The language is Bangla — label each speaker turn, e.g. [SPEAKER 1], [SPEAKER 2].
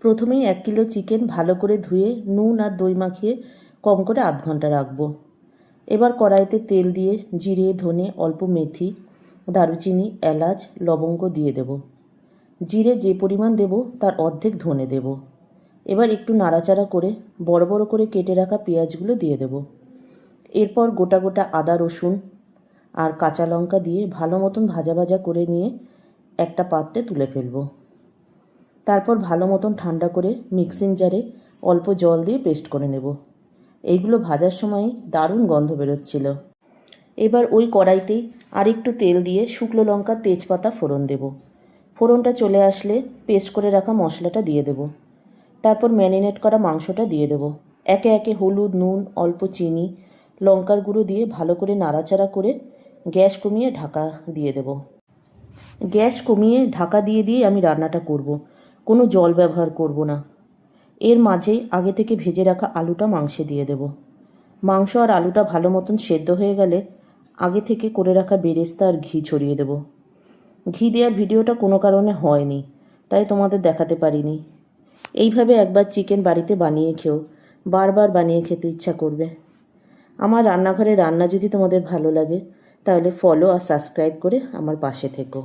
[SPEAKER 1] প্রথমেই 1 কিলো চিকেন ভালো করে ধুয়ে নুন আর দই মাখিয়ে কম করে আধ ঘন্টা রাখবো। এবার কড়াইতে তেল দিয়ে জিরে, ধনে, অল্প মেথি, দারুচিনি, এলাচ, লবঙ্গ দিয়ে দেব। জিরে যে পরিমাণ দেব তার অর্ধেক ধনে দেব। এবার একটু নাড়াচাড়া করে বড় বড় করে কেটে রাখা পেঁয়াজগুলো দিয়ে দেব। এরপর গোটা গোটা আদা, রসুন আর কাঁচা লঙ্কা দিয়ে ভালো মতন ভাজা ভাজা করে নিয়ে একটা পাত্রে তুলে ফেলব। তারপর ভালো মতন ঠান্ডা করে মিক্সিং জারে অল্প জল দিয়ে পেস্ট করে নেব। এইগুলো ভাজার সময় দারুণ গন্ধ বেরোচ্ছিল। এবার ওই কড়াইতেই আরেকটু তেল দিয়ে শুকনো লঙ্কা, তেজপাতা ফোড়ন দেব। ফোড়নটা চলে আসলে পেস্ট করে রাখা মশলাটা দিয়ে দেব। তারপর ম্যারিনেট করা মাংসটা দিয়ে দেব। একে একে হলুদ, নুন, অল্প চিনি, লঙ্কার গুঁড়ো দিয়ে ভালো করে নাড়াচাড়া করে গ্যাস কমিয়ে ঢাকা দিয়ে দেব। গ্যাস কমিয়ে ঢাকা দিয়ে দিয়ে আমি রান্নাটা করব। কোনো জল ব্যবহার করব না। এর মাঝে আগে থেকে ভেজে রাখা আলুটা মাংসে দিয়ে দেব। মাংস আর আলুটা ভালো মতন সেদ্ধ হয়ে গেলে আগে থেকে করে রাখা বেরেস্তা আর ঘি ছড়িয়ে দেব। ঘি দেওয়ার ভিডিওটা কোনো কারণে হয়নি, তাই তোমাদের দেখাতে পারিনি। এইভাবে একবার চিকেন বাড়িতে বানিয়ে খেও, বারবার বানিয়ে খেতে ইচ্ছা করবে। আমার রান্নাঘরে রান্না যদি তোমাদের ভালো লাগে তাহলে ফলো আর সাবস্ক্রাইব করে আমার পাশে থেকো।